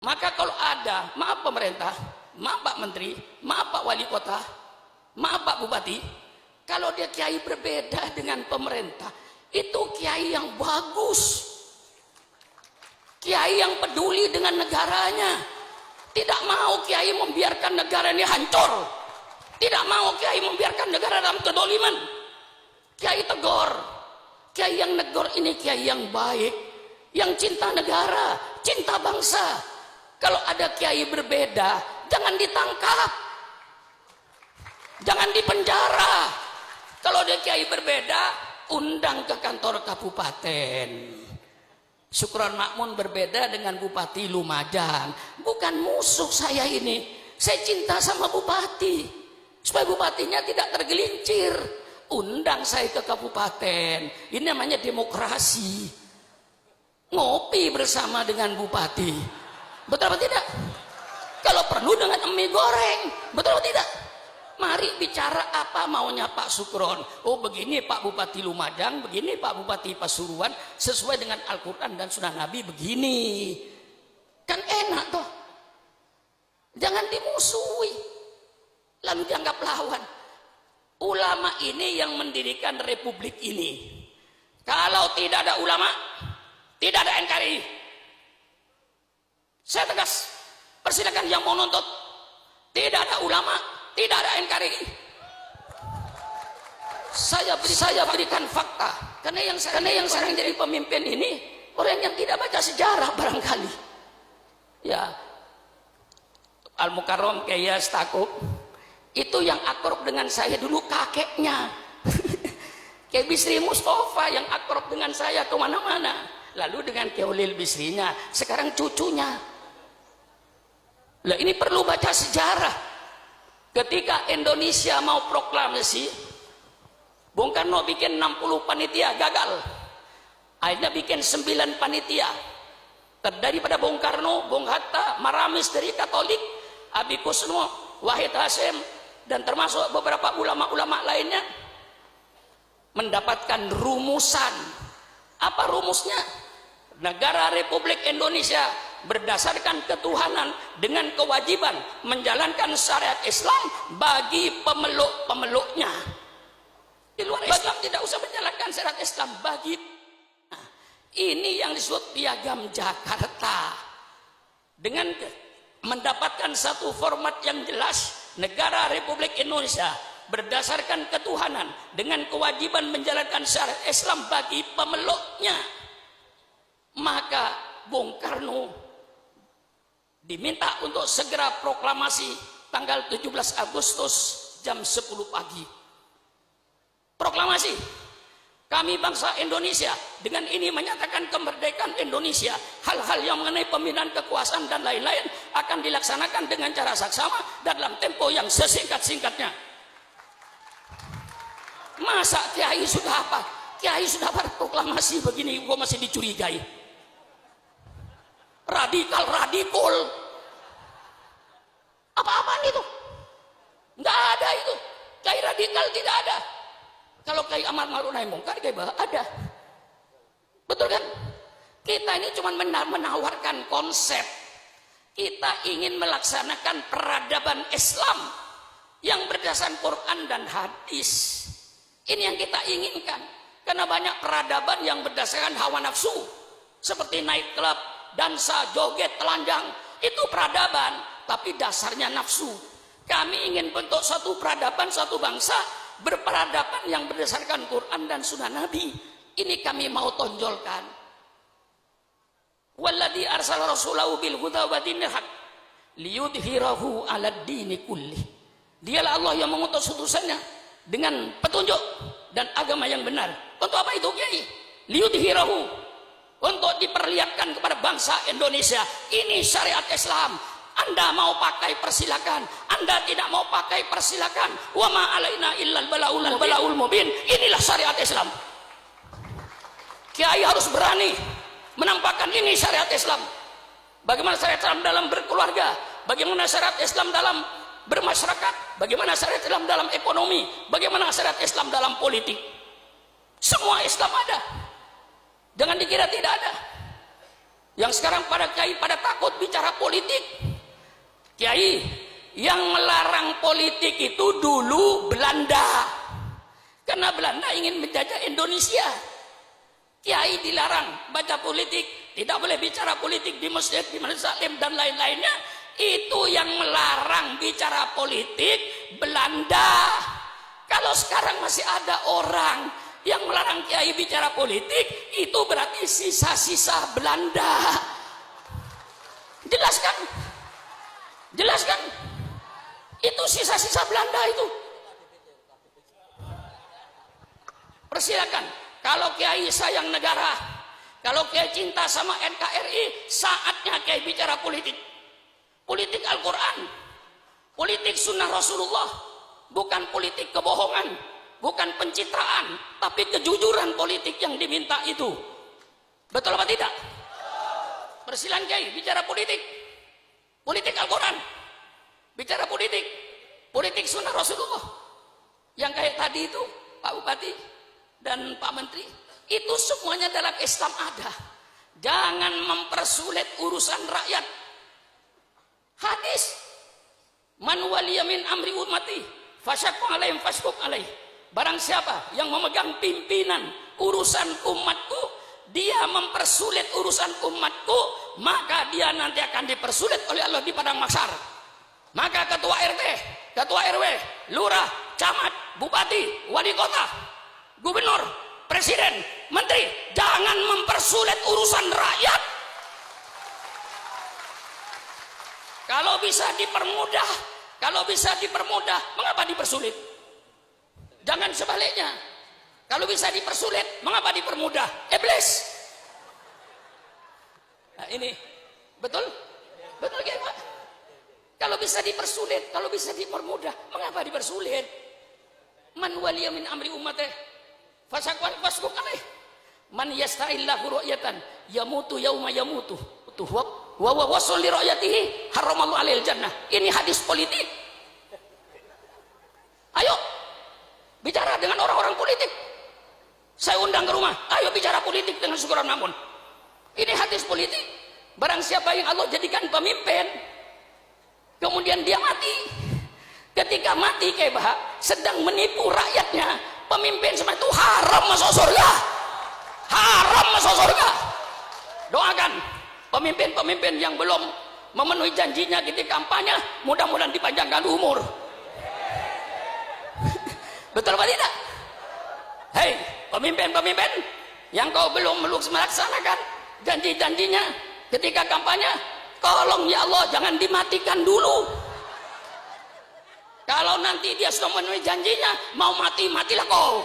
Maka kalau ada, maaf pemerintah, maaf Pak Menteri, maaf Pak Wali Kota, maaf Pak Bupati, kalau dia kiai berbeda dengan pemerintah, itu kiai yang bagus, kiai yang peduli dengan negaranya, tidak mau kiai membiarkan negara ini hancur, tidak mau kiai membiarkan negara dalam kedoliman. Kiai tegur, kiai yang negor ini kiai yang baik, yang cinta negara, cinta bangsa. Kalau ada kiai berbeda, jangan ditangkap, jangan dipenjara. Kalau ada kiai berbeda, undang ke kantor kabupaten. Syukron Makmun berbeda dengan Bupati Lumajang. Bukan musuh saya ini, saya cinta sama bupati, supaya bupatinya tidak tergelincir. Undang saya ke kabupaten. Ini namanya demokrasi. Ngopi bersama dengan bupati. Betul atau tidak? Kalau perlu dengan mie goreng. Betul atau tidak? Mari bicara apa maunya Pak Sukron. Oh begini Pak Bupati Lumajang, begini Pak Bupati Pasuruan, sesuai dengan Al-Quran dan Sunnah Nabi begini. Kan enak toh. Jangan dimusuhi, lalu dianggap lawan. Ulama ini yang mendirikan republik ini. Kalau tidak ada ulama, tidak ada NKRI. Saya tegas, persilakan yang mau nuntut. Tidak ada ulama, tidak ada NKRI. Saya berikan fakta. Karena yang sekarang jadi pemimpin ini orang yang tidak baca sejarah barangkali. Ya, Al-Mukarram Kiai Stakuf itu yang akrab dengan saya dulu kakeknya. Kiai Bisri Mustafa yang akrab dengan saya kemana-mana. Lalu dengan Kiai Ulil Bisrinya, sekarang cucunya. Lah ini perlu baca sejarah. Ketika Indonesia mau proklamasi, Bung Karno bikin 60 panitia, gagal. Akhirnya bikin 9 panitia. Terdiri pada Bung Karno, Bung Hatta, Maramis dari Katolik, Abi Kusno, Wahid Hasyim, dan termasuk beberapa ulama-ulama lainnya mendapatkan rumusan. Apa rumusnya? Negara Republik Indonesia berdasarkan ketuhanan dengan kewajiban menjalankan syariat Islam bagi pemeluk-pemeluknya. Di luar Islam tidak usah menjalankan syariat Islam bagi. Nah, ini yang disebut Piagam Jakarta. Dengan mendapatkan satu format yang jelas, negara Republik Indonesia berdasarkan ketuhanan dengan kewajiban menjalankan syariat Islam bagi pemeluknya. Maka Bung Karno diminta untuk segera proklamasi tanggal 17 Agustus jam 10 pagi. Proklamasi, kami bangsa Indonesia dengan ini menyatakan kemerdekaan Indonesia. Hal-hal yang mengenai pembinaan kekuasaan dan lain-lain akan dilaksanakan dengan cara saksama dalam tempo yang sesingkat-singkatnya. Masa kiai sudah apa? Kiai sudah berproklamasi begini, gua masih dicurigai. Radikal. Apa-apaan itu? Nggak ada itu. Kiai radikal tidak ada. Kalau Kiai Amar Ma'ruf Nahi Mungkar, Kiai Bah ada. Betul kan? Kita ini cuma menawarkan konsep. Kita ingin melaksanakan peradaban Islam yang berdasarkan Quran dan hadis. Ini yang kita inginkan. Karena banyak peradaban yang berdasarkan hawa nafsu. Seperti night club, dansa, joget, telanjang, itu peradaban, tapi dasarnya nafsu. Kami ingin bentuk satu peradaban, satu bangsa berperadaban yang berdasarkan Quran dan Sunnah Nabi. Ini kami mau tonjolkan. Walladzi arsala rasulahu bil huda wa dinil haq liyudhhirahu 'alad dini kulli. Dialah Allah yang mengutus utusannya dengan petunjuk dan agama yang benar. Untuk apa itu, Kiai? Liyudhhirahu, untuk diperlihatkan kepada bangsa Indonesia, ini syariat Islam. Anda mau pakai persilakan, Anda tidak mau pakai persilakan. Wa ma alaina illal balaul mubin. Inilah syariat Islam. Kiai harus berani menampakkan ini syariat Islam. Bagaimana syariat Islam dalam berkeluarga, bagaimana syariat Islam dalam bermasyarakat, bagaimana syariat Islam dalam ekonomi, bagaimana syariat Islam dalam politik. Semua Islam ada. Jangan dikira tidak ada. Yang sekarang pada kiai pada takut bicara politik. Kiai yang melarang politik itu dulu Belanda. Karena Belanda ingin menjajah Indonesia. Kiai dilarang baca politik, tidak boleh bicara politik di masjid, di majelis taklim dan lain-lainnya. Itu yang melarang bicara politik Belanda. Kalau sekarang masih ada orang yang melarang kiai bicara politik, itu berarti sisa-sisa Belanda. Jelaskan? Jelaskan? Itu sisa-sisa Belanda itu. Persilakan. Kalau kiai sayang negara, kalau kiai cinta sama NKRI, saatnya kiai bicara politik. Politik Al-Quran, politik sunnah Rasulullah, bukan politik kebohongan, bukan pencitraan, tapi kejujuran politik yang diminta itu. Betul apa tidak? Persilakan kiai bicara politik. Politik Al-Quran, bicara politik, politik sunnah Rasulullah. Yang kayak tadi itu, Pak Bupati dan Pak Menteri, itu semuanya dalam Islam ada. Jangan mempersulit urusan rakyat. Hadis, man waliya min amri ummati fasyaqqa alaihim fashquq alaih. Barang siapa yang memegang pimpinan urusan umatku, dia mempersulit urusan umatku, maka dia nanti akan dipersulit oleh Allah di padang mahsyar. Maka ketua RT, ketua RW, lurah, camat, bupati, wali kota, gubernur, presiden, menteri, jangan mempersulit urusan rakyat. Kalau bisa dipermudah, mengapa dipersulit? Jangan sebaliknya. Kalau bisa dipersulit, mengapa dipermudah? Iblis. Nah ini, betul? Betul ya Pak? Kalau bisa dipersulit, kalau bisa dipermudah, mengapa dipersulit? Man waliya min amri ummatih fasaqwan fasquq alaih. Man yasta'illahu ru'yatan yamutu yauma yamutu. Wa wasul li ru'yatihi haramallahu alaihil jannah. Ini hadis politik. Ayo bicara dengan orang-orang politik. Saya undang ke rumah. Ayo bicara politik dengan Syukuran Makmun. Ini hadis politik. Barang siapa yang Allah jadikan pemimpin, kemudian dia mati. Ketika mati kayak bah, sedang menipu rakyatnya, pemimpin semacam itu haram masuk surga. Haram masuk surga. Doakan pemimpin-pemimpin yang belum memenuhi janjinya ketika kampanye, mudah-mudahan dipanjangkan umur. Betul apa tidak? Hei, pemimpin-pemimpin yang kau belum melaksanakan janji-janjinya ketika kampanye, tolong ya Allah jangan dimatikan dulu. Kalau nanti dia sudah memenuhi janjinya, mau mati, matilah kau.